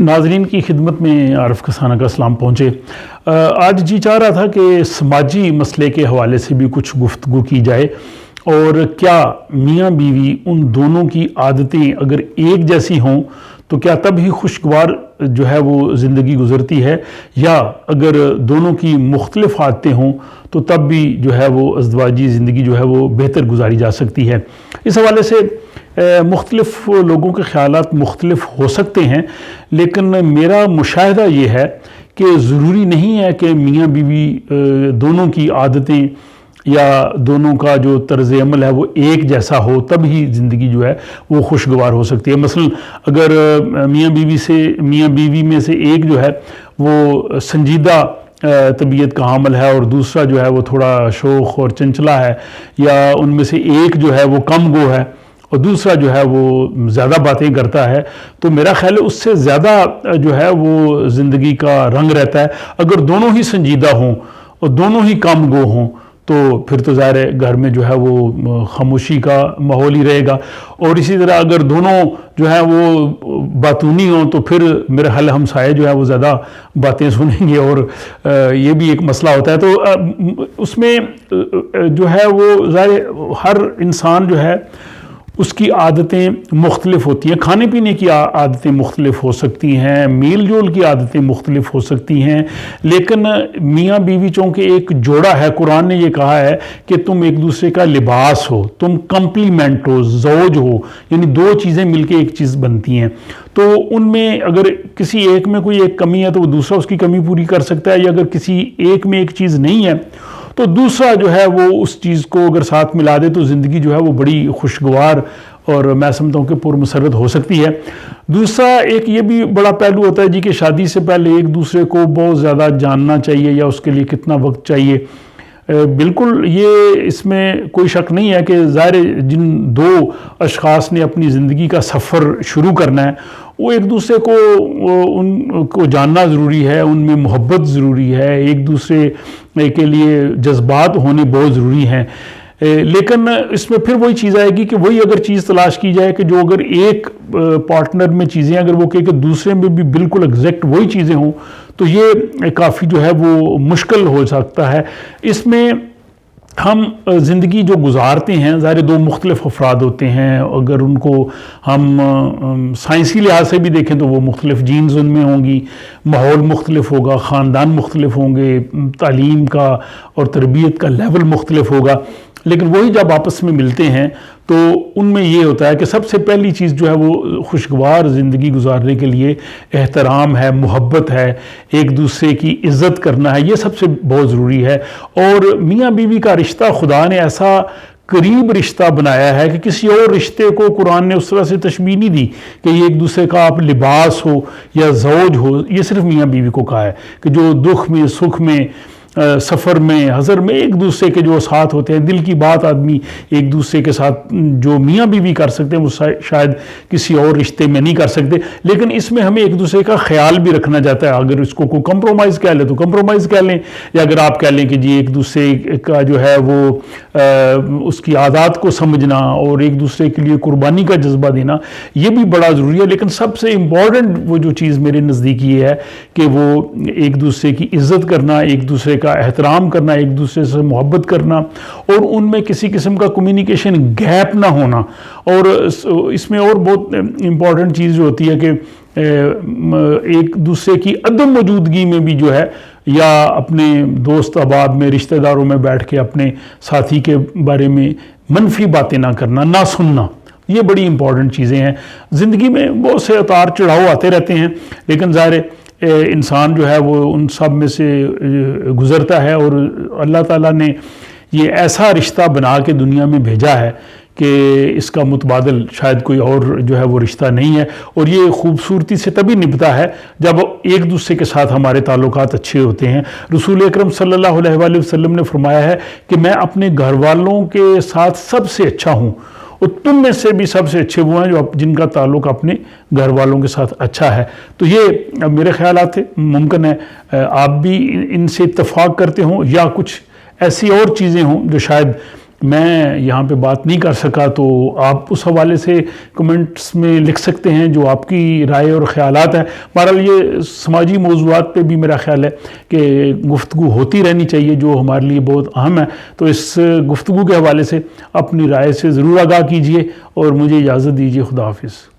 ناظرین کی خدمت میں عارف کسانہ کا سلام پہنچے۔ آج جی چاہ رہا تھا کہ سماجی مسئلے کے حوالے سے بھی کچھ گفتگو کی جائے، اور کیا میاں بیوی ان دونوں کی عادتیں اگر ایک جیسی ہوں تو کیا تب ہی خوشگوار جو ہے وہ زندگی گزرتی ہے، یا اگر دونوں کی مختلف عادتیں ہوں تو تب بھی جو ہے وہ ازدواجی زندگی جو ہے وہ بہتر گزاری جا سکتی ہے۔ اس حوالے سے مختلف لوگوں کے خیالات مختلف ہو سکتے ہیں، لیکن میرا مشاہدہ یہ ہے کہ ضروری نہیں ہے کہ میاں بیوی دونوں کی عادتیں یا دونوں کا جو طرز عمل ہے وہ ایک جیسا ہو تب ہی زندگی جو ہے وہ خوشگوار ہو سکتی ہے۔ مثلا اگر میاں بیوی میں سے ایک جو ہے وہ سنجیدہ طبیعت کا حامل ہے اور دوسرا جو ہے وہ تھوڑا شوخ اور چنچلا ہے، یا ان میں سے ایک جو ہے وہ کم گو ہے اور دوسرا جو ہے وہ زیادہ باتیں کرتا ہے، تو میرا خیال ہے اس سے زیادہ جو ہے وہ زندگی کا رنگ رہتا ہے۔ اگر دونوں ہی سنجیدہ ہوں اور دونوں ہی کم گو ہوں تو پھر تو ظاہر ہے گھر میں جو ہے وہ خاموشی کا ماحول ہی رہے گا، اور اسی طرح اگر دونوں جو ہے وہ باتونی ہوں تو پھر میرے خیال ہمسائے جو ہے وہ زیادہ باتیں سنیں گے، اور یہ بھی ایک مسئلہ ہوتا ہے۔ تو اس میں جو ہے وہ ظاہر ہر انسان جو ہے اس کی عادتیں مختلف ہوتی ہیں، کھانے پینے کی عادتیں مختلف ہو سکتی ہیں، میل جول کی عادتیں مختلف ہو سکتی ہیں، لیکن میاں بیوی چونکہ ایک جوڑا ہے، قرآن نے یہ کہا ہے کہ تم ایک دوسرے کا لباس ہو، تم کمپلیمنٹ ہو، زوج ہو، یعنی دو چیزیں مل کے ایک چیز بنتی ہیں۔ تو ان میں اگر کسی ایک میں کوئی ایک کمی ہے تو وہ دوسرا اس کی کمی پوری کر سکتا ہے، یا اگر کسی ایک میں ایک چیز نہیں ہے تو دوسرا جو ہے وہ اس چیز کو اگر ساتھ ملا دے تو زندگی جو ہے وہ بڑی خوشگوار اور میں سمجھتا ہوں کہ پرمسرت ہو سکتی ہے۔ دوسرا ایک یہ بھی بڑا پہلو ہوتا ہے جی کہ شادی سے پہلے ایک دوسرے کو بہت زیادہ جاننا چاہیے، یا اس کے لیے کتنا وقت چاہیے۔ بالکل یہ اس میں کوئی شک نہیں ہے کہ ظاہر جن دو اشخاص نے اپنی زندگی کا سفر شروع کرنا ہے وہ ایک دوسرے کو ان کو جاننا ضروری ہے، ان میں محبت ضروری ہے، ایک دوسرے کے لیے جذبات ہونے بہت ضروری ہیں۔ لیکن اس میں پھر وہی چیز آئے گی کہ وہی اگر چیز تلاش کی جائے کہ جو اگر ایک پارٹنر میں چیزیں اگر وہ کہ دوسرے میں بھی بالکل ایگزیکٹ وہی چیزیں ہوں تو یہ کافی جو ہے وہ مشکل ہو سکتا ہے۔ اس میں ہم زندگی جو گزارتے ہیں ظاہر دو مختلف افراد ہوتے ہیں، اگر ان کو ہم سائنسی لحاظ سے بھی دیکھیں تو وہ مختلف جینز ان میں ہوں گی، ماحول مختلف ہوگا، خاندان مختلف ہوں گے، تعلیم کا اور تربیت کا لیول مختلف ہوگا، لیکن وہی جب آپس میں ملتے ہیں تو ان میں یہ ہوتا ہے کہ سب سے پہلی چیز جو ہے وہ خوشگوار زندگی گزارنے کے لیے احترام ہے، محبت ہے، ایک دوسرے کی عزت کرنا ہے، یہ سب سے بہت ضروری ہے۔ اور میاں بیوی کا رشتہ خدا نے ایسا قریب رشتہ بنایا ہے کہ کسی اور رشتے کو قرآن نے اس طرح سے تشبیہ نہیں دی کہ یہ ایک دوسرے کا آپ لباس ہو یا زوج ہو، یہ صرف میاں بیوی کو کہا ہے کہ جو دکھ میں، سکھ میں، سفر میں، حضر میں ایک دوسرے کے جو ساتھ ہوتے ہیں، دل کی بات آدمی ایک دوسرے کے ساتھ جو میاں بیوی کر سکتے ہیں وہ شاید کسی اور رشتے میں نہیں کر سکتے۔ لیکن اس میں ہمیں ایک دوسرے کا خیال بھی رکھنا چاہتا ہے، اگر اس کو کوئی کمپرومائز کہہ لے تو کمپرومائز کہہ لیں، یا اگر آپ کہہ لیں کہ جی ایک دوسرے کا جو ہے وہ اس کی عادات کو سمجھنا اور ایک دوسرے کے لیے قربانی کا جذبہ دینا یہ بھی بڑا ضروری ہے۔ لیکن سب سے امپورٹنٹ وہ جو چیز میرے نزدیک یہ ہے کہ وہ ایک دوسرے کی عزت کرنا، ایک دوسرے کا احترام کرنا، ایک دوسرے سے محبت کرنا، اور ان میں کسی قسم کا کمیونیکیشن گیپ نہ ہونا۔ اور اس میں اور بہت امپورٹنٹ چیز جو ہوتی ہے کہ ایک دوسرے کی عدم موجودگی میں بھی جو ہے یا اپنے دوست احباب میں، رشتہ داروں میں بیٹھ کے اپنے ساتھی کے بارے میں منفی باتیں نہ کرنا، نہ سننا، یہ بڑی امپورٹنٹ چیزیں ہیں۔ زندگی میں بہت سے اتار چڑھاؤ آتے رہتے ہیں، لیکن ظاہر انسان جو ہے وہ ان سب میں سے گزرتا ہے، اور اللہ تعالیٰ نے یہ ایسا رشتہ بنا کے دنیا میں بھیجا ہے کہ اس کا متبادل شاید کوئی اور جو ہے وہ رشتہ نہیں ہے، اور یہ خوبصورتی سے تبھی نبھتا ہے جب ایک دوسرے کے ساتھ ہمارے تعلقات اچھے ہوتے ہیں۔ رسول اکرم صلی اللہ علیہ وآلہ وسلم نے فرمایا ہے کہ میں اپنے گھر والوں کے ساتھ سب سے اچھا ہوں، اور تم میں سے بھی سب سے اچھے وہ ہیں جو جن کا تعلق اپنے گھر والوں کے ساتھ اچھا ہے۔ تو یہ میرے خیالات تھے، ممکن ہے آپ بھی ان سے اتفاق کرتے ہوں یا کچھ ایسی اور چیزیں ہوں جو شاید میں یہاں پہ بات نہیں کر سکا، تو آپ اس حوالے سے کمنٹس میں لکھ سکتے ہیں جو آپ کی رائے اور خیالات ہیں۔ بہرحال یہ سماجی موضوعات پہ بھی میرا خیال ہے کہ گفتگو ہوتی رہنی چاہیے، جو ہمارے لیے بہت اہم ہے۔ تو اس گفتگو کے حوالے سے اپنی رائے سے ضرور آگاہ کیجیے، اور مجھے اجازت دیجیے۔ خدا حافظ۔